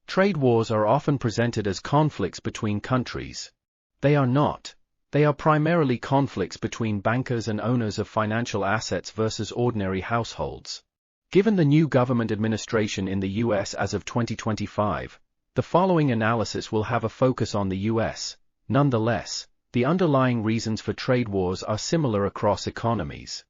Trade wars are often presented as conflicts between countries. They are not. They are primarily conflicts between bankers and owners of financial assets versus ordinary households. Given the new government administration in the US as of 2025, the following analysis will have a focus on the US. Nonetheless, the underlying reasons for trade wars are similar across economies.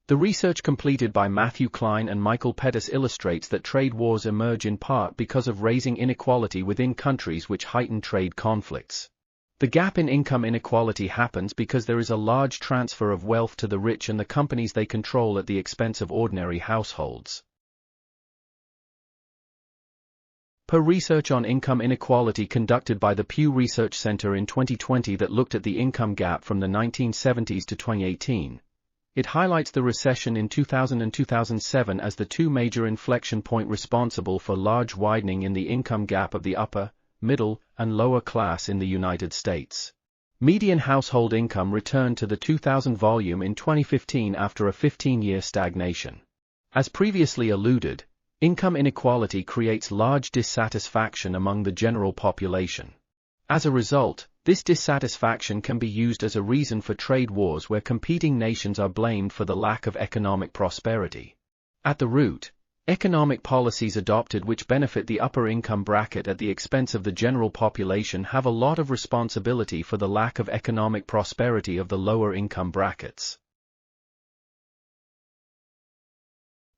The research completed by Matthew Klein and Michael Pettis illustrates that trade wars emerge in part because of raising inequality within countries, which heighten trade conflicts. The gap in income inequality happens because there is a large transfer of wealth to the rich and the companies they control at the expense of ordinary households. Per research on income inequality conducted by the Pew Research Center in 2020 that looked at the income gap from the 1970s to 2018, it highlights the recession in 2000 and 2007 as the two major inflection points responsible for large widening in the income gap of the upper, middle, and lower class in the United States. Median household income returned to the 2000 volume in 2015 after a 15-year stagnation. As previously alluded, income inequality creates large dissatisfaction among the general population. As a result, this dissatisfaction can be used as a reason for trade wars where competing nations are blamed for the lack of economic prosperity. At the root, economic policies adopted which benefit the upper income bracket at the expense of the general population have a lot of responsibility for the lack of economic prosperity of the lower income brackets.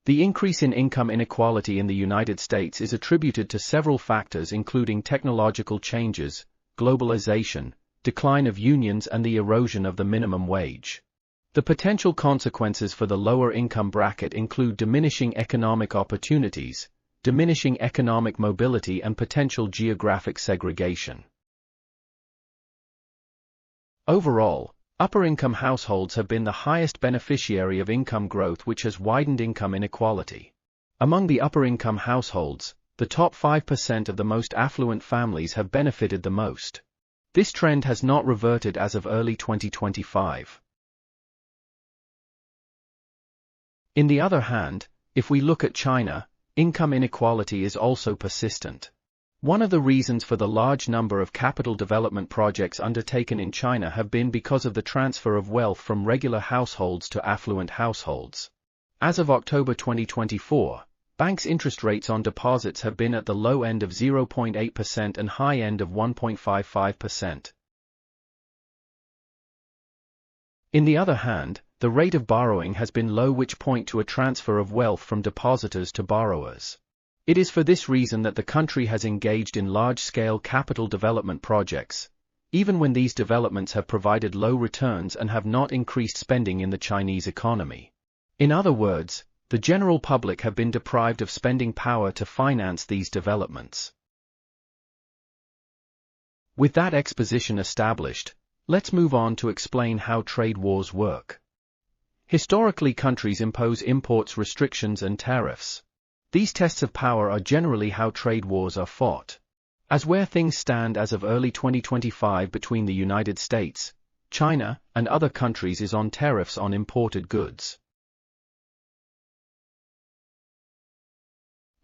The increase in income inequality in the United States is attributed to several factors including technological changes, globalization, decline of unions and the erosion of the minimum wage. The potential consequences for the lower income bracket include diminishing economic opportunities, diminishing economic mobility and potential geographic segregation. Overall, upper-income households have been the highest beneficiary of income growth, which has widened income inequality. Among the upper-income households, the top 5% of the most affluent families have benefited the most. This trend has not reverted as of early 2025. In the other hand, if we look at China, income inequality is also persistent. One of the reasons for the large number of capital development projects undertaken in China have been because of the transfer of wealth from regular households to affluent households. As of October 2024, banks' interest rates on deposits have been at the low end of 0.8% and high end of 1.55%. In the other hand, the rate of borrowing has been low, which point to a transfer of wealth from depositors to borrowers. It is for this reason that the country has engaged in large-scale capital development projects, even when these developments have provided low returns and have not increased spending in the Chinese economy. In other words, the general public have been deprived of spending power to finance these developments. With that exposition established, let's move on to explain how trade wars work. Historically, countries impose imports restrictions and tariffs. These tests of power are generally how trade wars are fought. As where things stand as of early 2025 between the United States, China, and other countries is on tariffs on imported goods.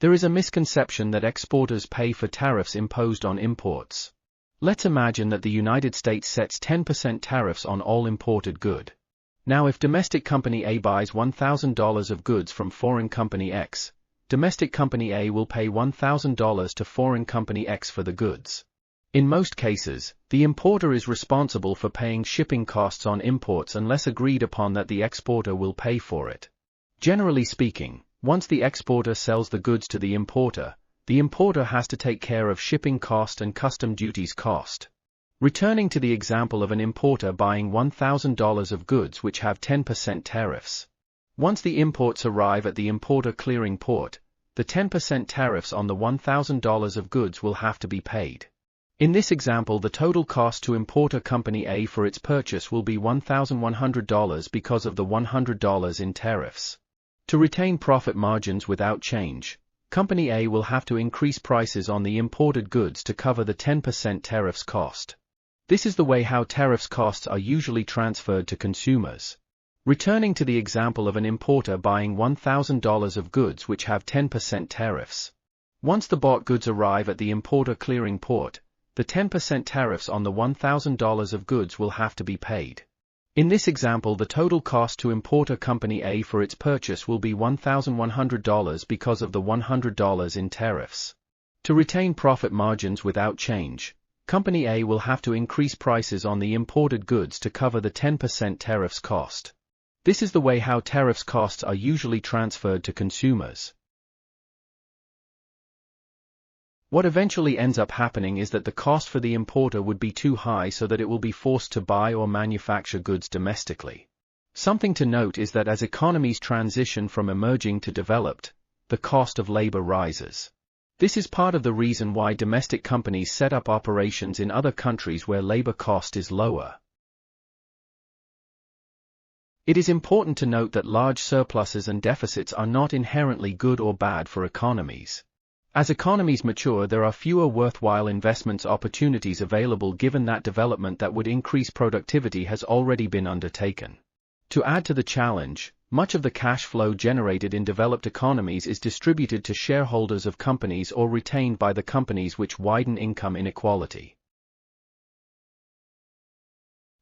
There is a misconception that exporters pay for tariffs imposed on imports. Let's imagine that the United States sets 10% tariffs on all imported good. Now, if domestic company A buys $1,000 of goods from foreign company X, domestic company A will pay $1,000 to foreign company X for the goods. In most cases, the importer is responsible for paying shipping costs on imports unless agreed upon that the exporter will pay for it. Generally speaking, once the exporter sells the goods to the importer has to take care of shipping cost and custom duties cost. Returning to the example of an importer buying $1,000 of goods which have 10% tariffs. Once the imports arrive at the importer clearing port, the 10% tariffs on the $1,000 of goods will have to be paid. In this example, the total cost to importer company A for its purchase will be $1,100 because of the $100 in tariffs. To retain profit margins without change, company A will have to increase prices on the imported goods to cover the 10% tariffs cost. This is the way how tariffs costs are usually transferred to consumers. Returning to the example of an importer buying $1,000 of goods which have 10% tariffs. Once the bought goods arrive at the importer clearing port, the 10% tariffs on the $1,000 of goods will have to be paid. In this example, the total cost to importer company A for its purchase will be $1,100 because of the $100 in tariffs. To retain profit margins without change, company A will have to increase prices on the imported goods to cover the 10% tariffs cost. This is the way how tariffs costs are usually transferred to consumers. What eventually ends up happening is that the cost for the importer would be too high so that it will be forced to buy or manufacture goods domestically. Something to note is that as economies transition from emerging to developed, the cost of labor rises. This is part of the reason why domestic companies set up operations in other countries where labor cost is lower. It is important to note that large surpluses and deficits are not inherently good or bad for economies. As economies mature, there are fewer worthwhile investment opportunities available given that development that would increase productivity has already been undertaken. To add to the challenge, much of the cash flow generated in developed economies is distributed to shareholders of companies or retained by the companies, which widen income inequality.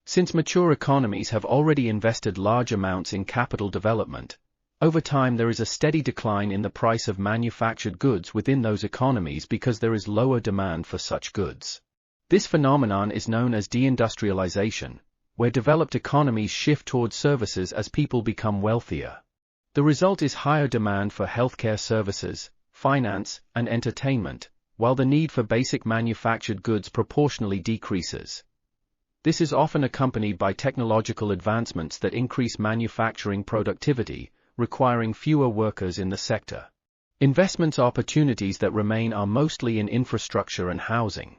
Since mature economies have already invested large amounts in capital development, over time there is a steady decline in the price of manufactured goods within those economies because there is lower demand for such goods. This phenomenon is known as deindustrialization, where developed economies shift towards services as people become wealthier. The result is higher demand for healthcare services, finance, and entertainment, while the need for basic manufactured goods proportionally decreases. This is often accompanied by technological advancements that increase manufacturing productivity, requiring fewer workers in the sector. Investment opportunities that remain are mostly in infrastructure and housing.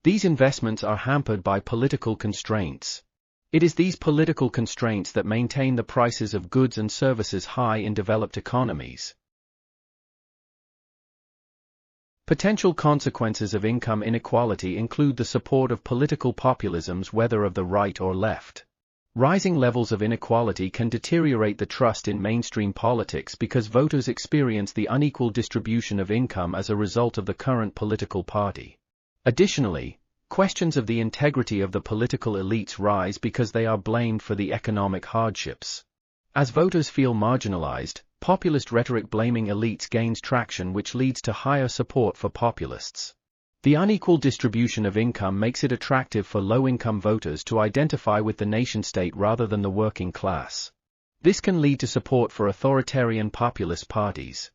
These investments are hampered by political constraints. It is these political constraints that maintain the prices of goods and services high in developed economies. Potential consequences of income inequality include the support of political populisms, whether of the right or left. Rising levels of inequality can deteriorate the trust in mainstream politics because voters experience the unequal distribution of income as a result of the current political party. Additionally, questions of the integrity of the political elites rise because they are blamed for the economic hardships. As voters feel marginalized, populist rhetoric blaming elites gains traction, which leads to higher support for populists. The unequal distribution of income makes it attractive for low-income voters to identify with the nation-state rather than the working class. This can lead to support for authoritarian populist parties.